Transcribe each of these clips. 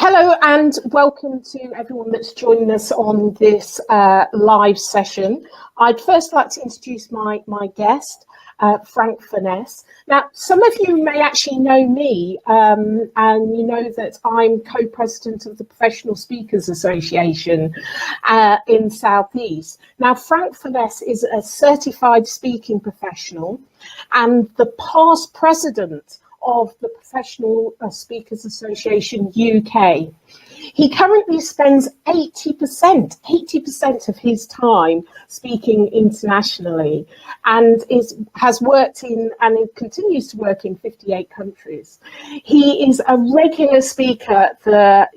Hello and welcome to everyone that's joining us on this live session. I'd first like to introduce my guest, Frank Furness. Now, some of you may actually know me, and you know that I'm co-president of the Professional Speakers Association in South East. Now, Frank Furness is a certified speaking professional and the past president of the Professional Speakers Association UK. He currently spends 80% of his time speaking internationally and has worked in and continues to work in 58 countries. He is a regular speaker at the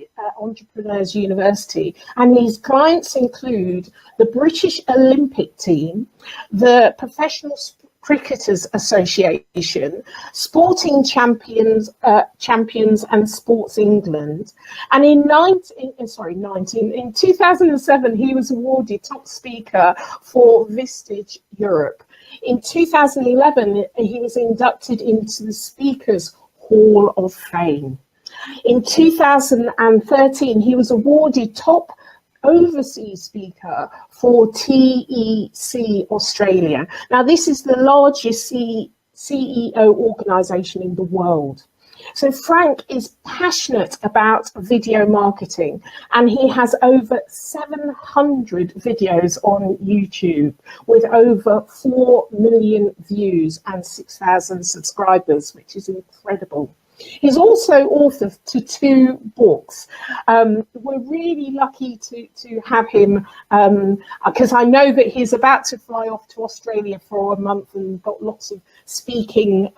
Entrepreneurs University, and his clients include the British Olympic team, the Professional Cricketers Association, Sporting Champions and Sports England. And in 2007, he was awarded top speaker for Vistage Europe. In 2011, he was inducted into the Speakers Hall of Fame. In 2013, he was awarded top overseas speaker for TEC Australia. Now, this is the largest CEO organisation in the world. So Frank is passionate about video marketing, and he has over 700 videos on YouTube with over 4 million views and 6,000 subscribers, which is incredible. He's also author to 2 books. We're really lucky to have him because I know that he's about to fly off to Australia for a month and got lots of speaking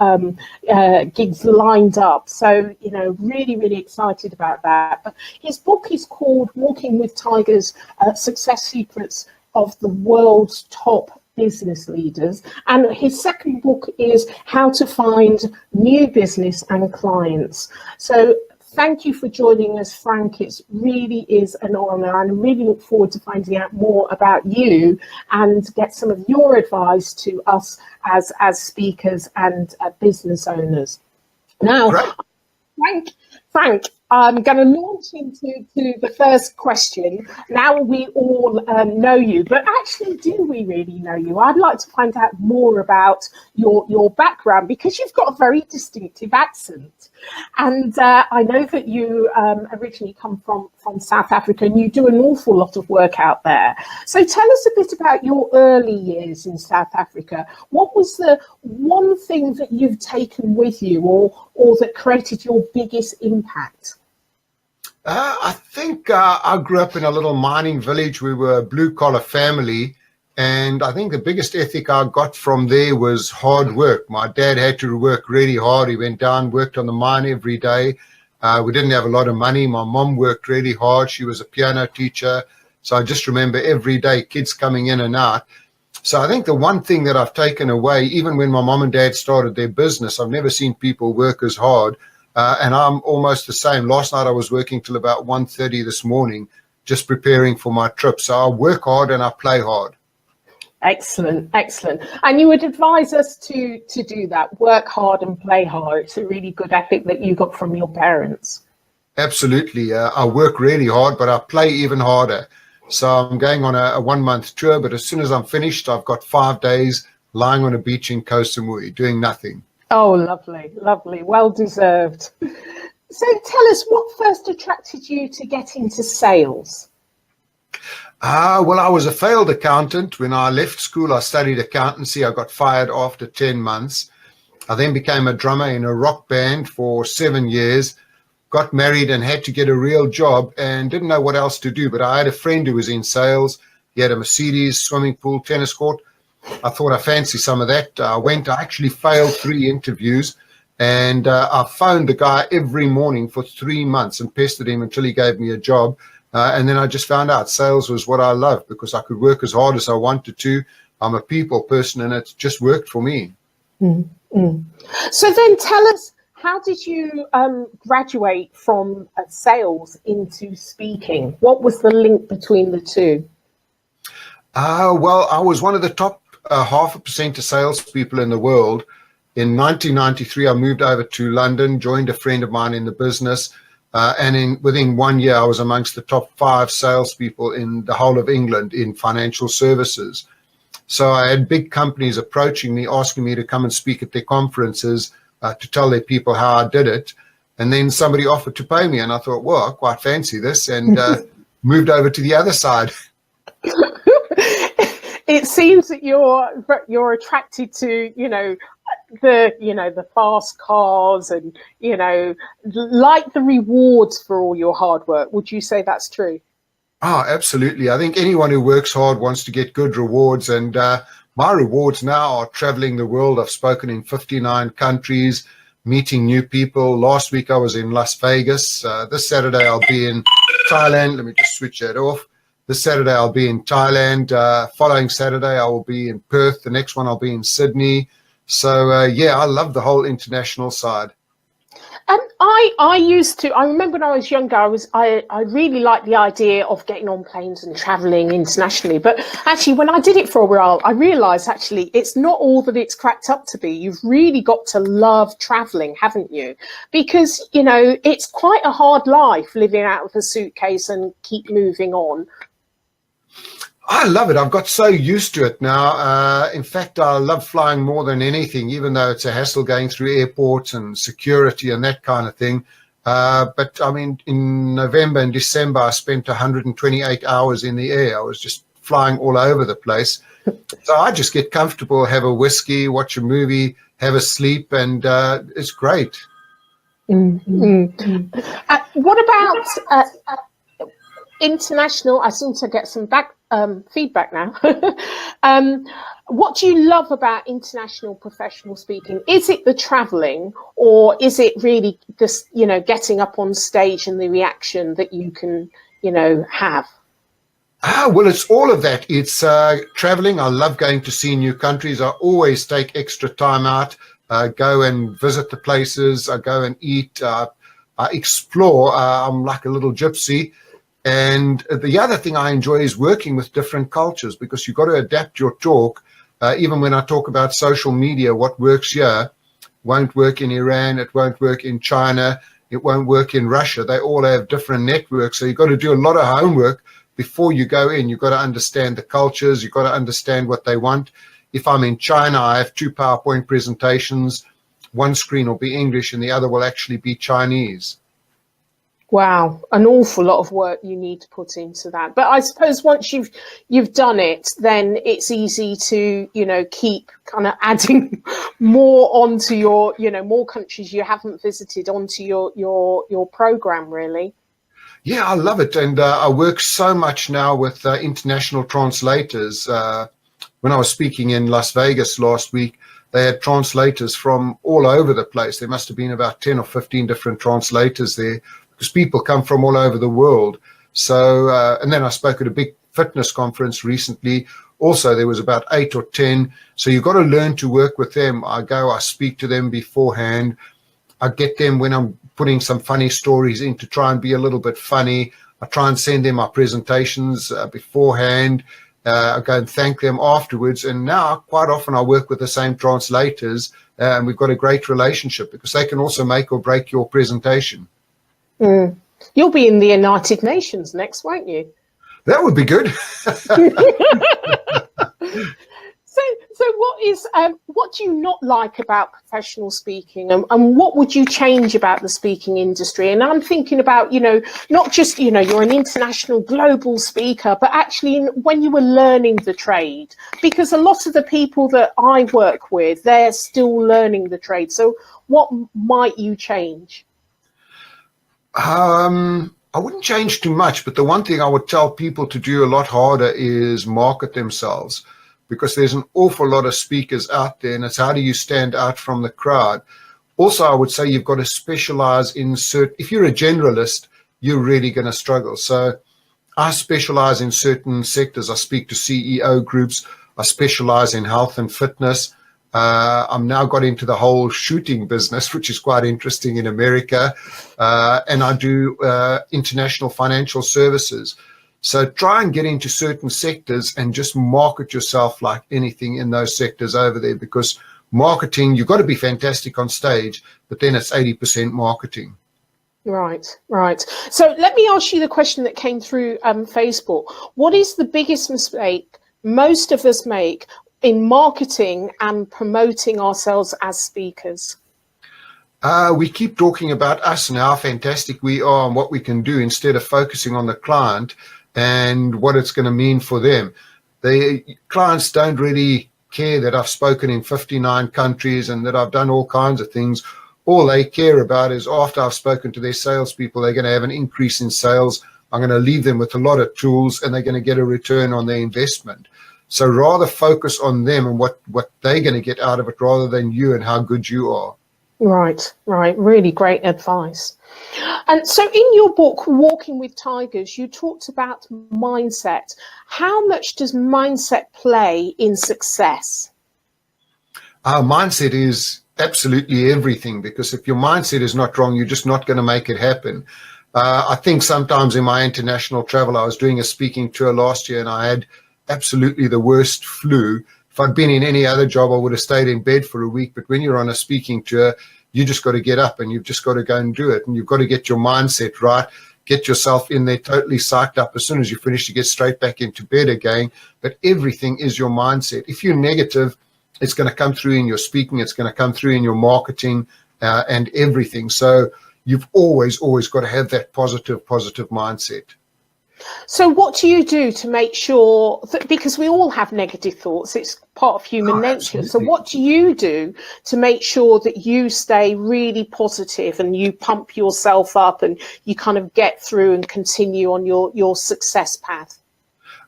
gigs lined up. So, you know, really excited about that. But his book is called Walking with Tigers, Success Secrets of the World's Top Business Leaders, and his second book is How to Find New Business and Clients. So thank you for joining us, Frank. It really is an honor, and I really look forward to finding out more about you and get some of your advice to us as speakers and business owners. Now, Frank, I'm going to launch into the first question. Now we all know you, but actually, do we really know you? I'd like to find out more about your background, because you've got a very distinctive accent. And I know that you originally come from South Africa, and you do an awful lot of work out there. So tell us a bit about your early years in South Africa. What was the one thing that you've taken with you or that created your biggest impact? I think I grew up in a little mining village. We were a blue-collar family, and I think the biggest ethic I got from there was hard work. My dad had to work really hard. He went down, worked on the mine every day. We didn't have a lot of money. My mom worked really hard. She was a piano teacher. So I just remember every day kids coming in and out. So I think the one thing that I've taken away, even when my mom and dad started their business, I've never seen people work as hard. And I'm almost the same. Last night I was working till about 1:30 this morning, just preparing for my trip. So I work hard and I play hard. Excellent. And you would advise us to do that, work hard and play hard. It's a really good ethic that you got from your parents. Absolutely. I work really hard, but I play even harder. So I'm going on a 1-month tour, but as soon as I'm finished, I've got 5 days lying on a beach in Koh Samui doing nothing. Oh, lovely. Well deserved. So tell us, what first attracted you to get into sales? Well, I was a failed accountant. When I left school, I studied accountancy. I got fired after 10 months. I then became a drummer in a rock band for 7 years, got married and had to get a real job and didn't know what else to do. But I had a friend who was in sales. He had a Mercedes, swimming pool, tennis court. I thought I fancied some of that. I actually failed 3 interviews, and I phoned the guy every morning for 3 months and pestered him until he gave me a job. And then I just found out sales was what I loved, because I could work as hard as I wanted to. I'm a people person, and it just worked for me. Mm-hmm. So then tell us, how did you graduate from sales into speaking? What was the link between the two? Well, I was one of the top 0.5% of salespeople in the world. In 1993, I moved over to London, joined a friend of mine in the business. And within 1 year, I was amongst the top 5 salespeople in the whole of England in financial services. So I had big companies approaching me, asking me to come and speak at their conferences to tell their people how I did it. And then somebody offered to pay me, and I thought, well, I quite fancy this, and moved over to the other side. It seems that you're attracted to, the fast cars and, like the rewards for all your hard work. Would you say that's true? Oh, absolutely. I think anyone who works hard wants to get good rewards. And my rewards now are traveling the world. I've spoken in 59 countries, meeting new people. Last week I was in Las Vegas. This Saturday I'll be in Thailand. Let me just switch that off. This Saturday I'll be in Thailand. Following Saturday I will be in Perth. The next one I'll be in Sydney. So, I love the whole international side. I remember when I was younger, I really liked the idea of getting on planes and traveling internationally. But actually, when I did it for a while, I realized actually it's not all that it's cracked up to be. You've really got to love traveling, haven't you? Because, it's quite a hard life living out of a suitcase and keep moving on. I love it. I've got so used to it now. In fact, I love flying more than anything, even though it's a hassle going through airports and security and that kind of thing. But I mean, in November and December, I spent 128 hours in the air. I was just flying all over the place. So I just get comfortable, have a whiskey, watch a movie, have a sleep, and it's great. Mm-hmm. What about international? I seem to get some feedback now. What do you love about international professional speaking? Is it the traveling, or is it really just, getting up on stage and the reaction that you can, have? Well, it's all of that. It's traveling. I love going to see new countries. I always take extra time out, go and visit the places. I go and eat. I explore. I'm like a little gypsy. And the other thing I enjoy is working with different cultures, because you've got to adapt your talk. Even when I talk about social media, what works here won't work in Iran, it won't work in China, it won't work in Russia. They all have different networks. So you've got to do a lot of homework before you go in. You've got to understand the cultures. You've got to understand what they want. If I'm in China, I have 2 PowerPoint presentations. One screen will be English and the other will actually be Chinese. Wow, an awful lot of work you need to put into that. But I suppose once you've done it, then it's easy to, keep kind of adding more onto your, more countries you haven't visited onto your program, really. Yeah, I love it. And I work so much now with international translators. When I was speaking in Las Vegas last week, they had translators from all over the place. There must have been about 10 or 15 different translators there, because people come from all over the world. So, and then I spoke at a big fitness conference recently. Also, there was about 8 or 10. So you've got to learn to work with them. I speak to them beforehand. I get them when I'm putting some funny stories in to try and be a little bit funny. I try and send them my presentations beforehand. I go and thank them afterwards. And now quite often I work with the same translators, and we've got a great relationship, because they can also make or break your presentation. You'll be in the United Nations next, won't you? That would be good. So what do you not like about professional speaking, and what would you change about the speaking industry? And I'm thinking about, not just, you're an international global speaker, but actually when you were learning the trade, because a lot of the people that I work with, they're still learning the trade. So what might you change? I wouldn't change too much, but the one thing I would tell people to do a lot harder is market themselves, because there's an awful lot of speakers out there, and it's how do you stand out from the crowd. Also, I would say you've got to specialize in if you're a generalist, you're really going to struggle. So I specialize in certain sectors. I speak to CEO groups. I specialize in health and fitness. I'm now got into the whole shooting business, which is quite interesting in America. And I do international financial services. So try and get into certain sectors and just market yourself like anything in those sectors over there, because marketing, you've got to be fantastic on stage, but then it's 80% marketing. Right, right. So let me ask you the question that came through Facebook. What is the biggest mistake most of us make in marketing and promoting ourselves as speakers? We keep talking about us and how fantastic we are and what we can do instead of focusing on the client and what it's going to mean for them. The clients don't really care that I've spoken in 59 countries and that I've done all kinds of things. All they care about is after I've spoken to their salespeople, they're going to have an increase in sales. I'm going to leave them with a lot of tools and they're going to get a return on their investment. So rather focus on them and what they're going to get out of it rather than you and how good you are. Right, right. Really great advice. And so in your book, Walking with Tigers, you talked about mindset. How much does mindset play in success? Our mindset is absolutely everything, because if your mindset is not wrong, you're just not going to make it happen. I think sometimes in my international travel, I was doing a speaking tour last year and I had absolutely the worst flu. If I'd been in any other job, I would have stayed in bed for a week. But when you're on a speaking tour, you just got to get up and you've just got to go and do it. And you've got to get your mindset right, get yourself in there totally psyched up. As soon as you finish, you get straight back into bed again. But everything is your mindset. If you're negative, it's going to come through in your speaking. It's going to come through in your marketing and everything. So you've always got to have that positive mindset. So what do you do to make sure that, because we all have negative thoughts, it's part of human nature. Absolutely. So what do you do to make sure that you stay really positive and you pump yourself up and you kind of get through and continue on your success path?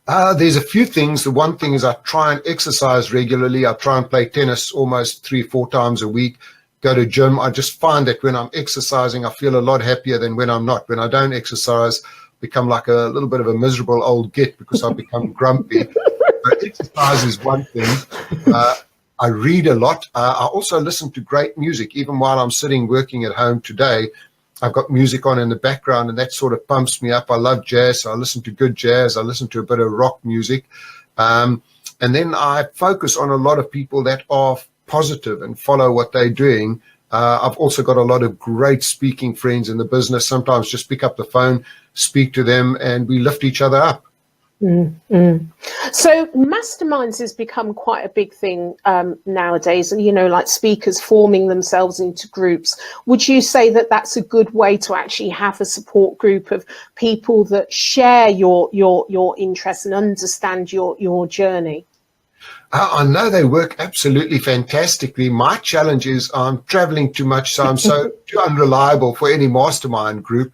There's a few things. The one thing is I try and exercise regularly. I try and play tennis almost 3-4 times a week, go to gym. I just find that when I'm exercising, I feel a lot happier than when I'm not. When I don't exercise, become like a little bit of a miserable old git because I've become grumpy. But exercise is one thing. I read a lot. I also listen to great music. Even while I'm sitting working at home today, I've got music on in the background and that sort of pumps me up. I love jazz, so I listen to good jazz. I listen to a bit of rock music. And then I focus on a lot of people that are positive and follow what they're doing. I've also got a lot of great speaking friends in the business. Sometimes just pick up the phone, speak to them, and we lift each other up. So Masterminds has become quite a big thing nowadays, and like speakers forming themselves into groups. Would you say that that's a good way to actually have a support group of people that share your interests and understand your journey? I know they work absolutely fantastically. My challenge is I'm traveling too much, so I'm too unreliable for any mastermind group.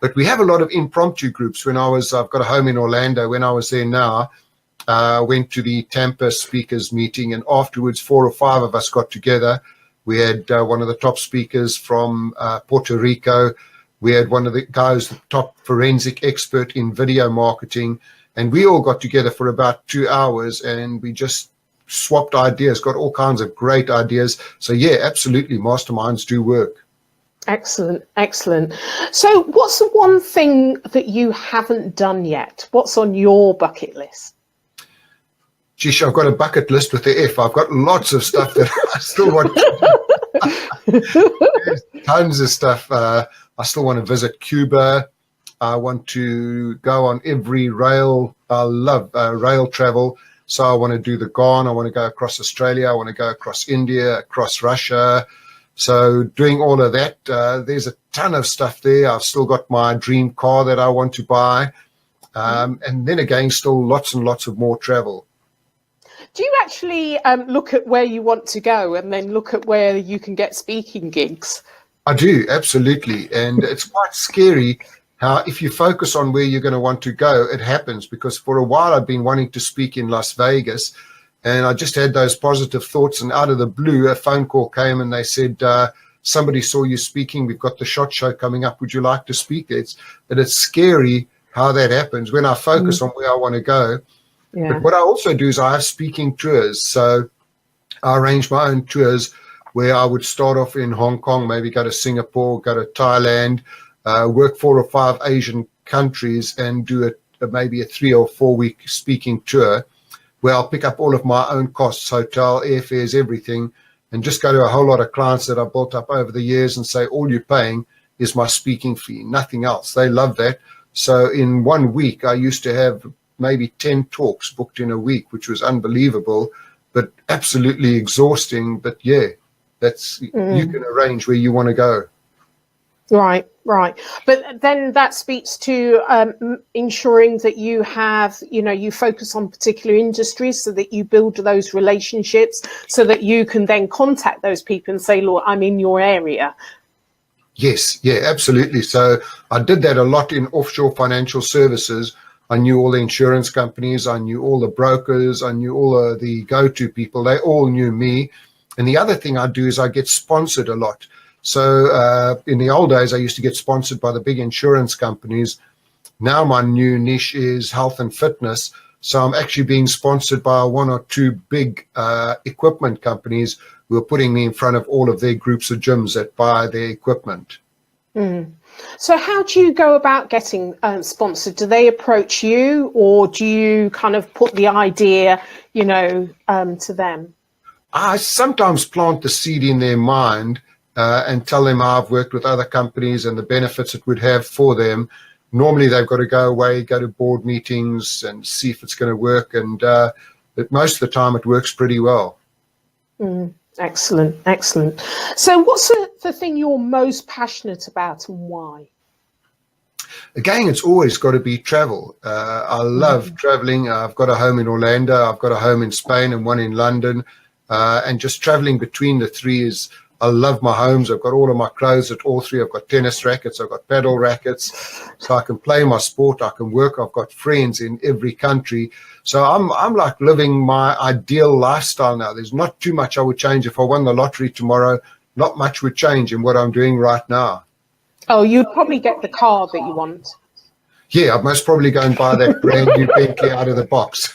But we have a lot of impromptu groups. I've got a home in Orlando. When I was there now, went to the Tampa speakers meeting, and afterwards 4 or 5 of us got together. We had one of the top speakers from Puerto Rico. We had one of the guys, the top forensic expert in video marketing, and we all got together for about 2 hours, and we just swapped ideas, got all kinds of great ideas. So yeah, absolutely, masterminds do work. Excellent, excellent. So what's the one thing that you haven't done yet? What's on your bucket list? Geez, I've got a bucket list with the F. I've got lots of stuff that I still want to do. There's tons of stuff. I still want to visit Cuba. I want to go on every rail. I love rail travel. So I want to do the Ghan. I want to go across Australia. I want to go across India, across Russia. So doing all of that, there's a ton of stuff there. I've still got my dream car that I want to buy. And then again, still lots and lots of more travel. Do you actually look at where you want to go and then look at where you can get speaking gigs? I do, absolutely. And it's quite scary how if you focus on where you're going to want to go, it happens. Because for a while I've been wanting to speak in Las Vegas, and I just had those positive thoughts, and out of the blue, a phone call came and they said, somebody saw you speaking. We've got the SHOT Show coming up. Would you like to speak? It's scary how that happens when I focus on where I want to go. Yeah. But what I also do is I have speaking tours. So I arrange my own tours where I would start off in Hong Kong, maybe go to Singapore, go to Thailand, work 4 or 5 Asian countries and do maybe a 3 or 4 week speaking tour, where I'll pick up all of my own costs, hotel, airfares, everything, and just go to a whole lot of clients that I've built up over the years and say, all you're paying is my speaking fee, nothing else. They love that. So in 1 week, I used to have maybe 10 talks booked in a week, which was unbelievable, but absolutely exhausting. But yeah, that's you can arrange where you want to go. Right. But then that speaks to ensuring that you have, you focus on particular industries so that you build those relationships so that you can then contact those people and say, look, I'm in your area. Yes, yeah, absolutely. So I did that a lot in offshore financial services. I knew all the insurance companies, I knew all the brokers, I knew all the go-to people. They all knew me. And the other thing I do is I get sponsored a lot. So in the old days, I used to get sponsored by the big insurance companies. Now my new niche is health and fitness. So I'm actually being sponsored by 1 or 2 big equipment companies who are putting me in front of all of their groups of gyms that buy their equipment. So how do you go about getting sponsored? Do they approach you, or do you kind of put the idea, to them? I sometimes plant the seed in their mind and tell them how I've worked with other companies and the benefits it would have for them. Normally they've got to go away, go to board meetings and see if it's going to work. And but most of the time it works pretty well. Excellent. So what's the thing you're most passionate about and why? Again, it's always got to be travel. I love traveling. I've got a home in Orlando. I've got a home in Spain and one in London. And just traveling between the 3 is, I love my homes. I've got all of my clothes at all 3. I've got tennis rackets. I've got paddle rackets. So I can play my sport. I can work. I've got friends in every country. So I'm like living my ideal lifestyle now. There's not too much I would change. If I won the lottery tomorrow, not much would change in what I'm doing right now. Oh, you'd probably get the car that you want. Yeah, I'd most probably go and buy that brand new Bentley out of the box.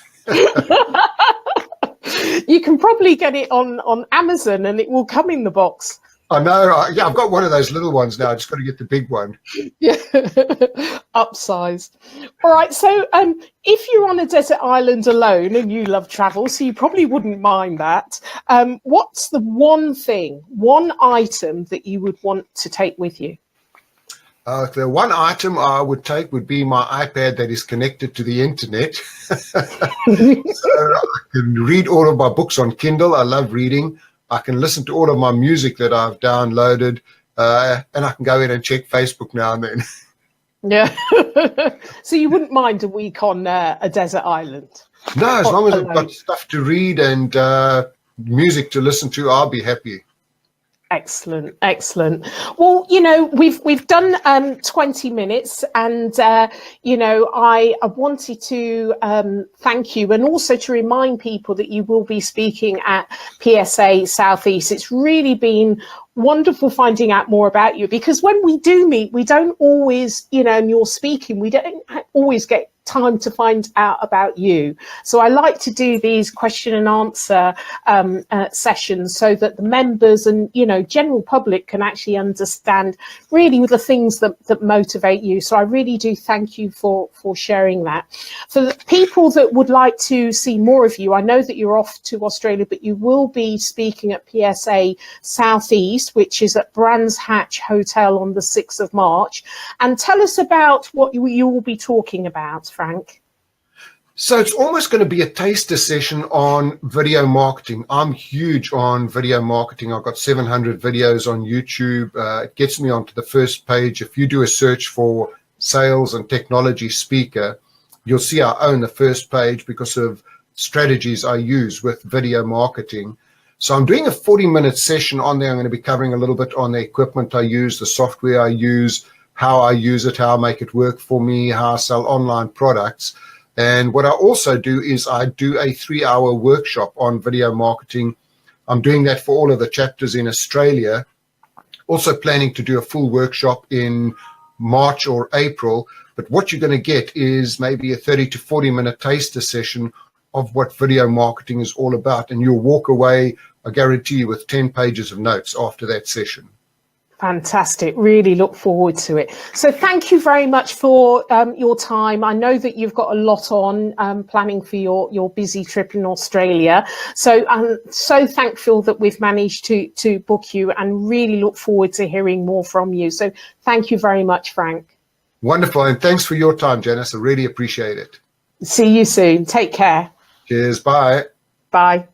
You can probably get it on Amazon and it will come in the box. I know. Yeah, I've got one of those little ones now. I just got to get the big one. Yeah, upsized. All right. So if you're on a desert island alone and you love travel, so you probably wouldn't mind that, what's the one item that you would want to take with you? The one item I would take would be my iPad that is connected to the internet. So I can read all of my books on Kindle. I love reading. I can listen to all of my music that I've downloaded, and I can go in and check Facebook now and then. Yeah. So you wouldn't mind a week on a desert island? No, as long as I've got stuff to read and music to listen to, I'll be happy. Excellent. Well, we've done 20 minutes, and I wanted to thank you, and also to remind people that you will be speaking at PSA South East. It's really been wonderful finding out more about you, because when we do meet, we don't always, and you're speaking, we don't always get time to find out about you. So I like to do these question and answer sessions so that the members and general public can actually understand really with the things that motivate you. So I really do thank you for sharing that. For the people that would like to see more of you, I know that you're off to Australia, but you will be speaking at PSA South East, which is at Brands Hatch Hotel on the 6th of March. And tell us about what you will be talking about, Frank. So it's almost going to be a taster session on video marketing. I'm huge on video marketing. I've got 700 videos on YouTube. It gets me onto the first page. If you do a search for sales and technology speaker, you'll see I own the first page because of strategies I use with video marketing. So I'm doing a 40-minute session on there. I'm going to be covering a little bit on the equipment I use, the software I use, how I use it, how I make it work for me, how I sell online products. And what I also do is I do a 3-hour workshop on video marketing. I'm doing that for all of the chapters in Australia. Also planning to do a full workshop in March or April. But what you're going to get is maybe a 30 to 40-minute taster session of what video marketing is all about. And you'll walk away, I guarantee you, with 10 pages of notes after that session. Fantastic. Really look forward to it. So thank you very much for your time. I know that you've got a lot on planning for your busy trip in Australia. So I'm so thankful that we've managed to book you, and really look forward to hearing more from you. So thank you very much, Frank. Wonderful. And thanks for your time, Janice. I really appreciate it. See you soon. Take care. Cheers. Bye. Bye.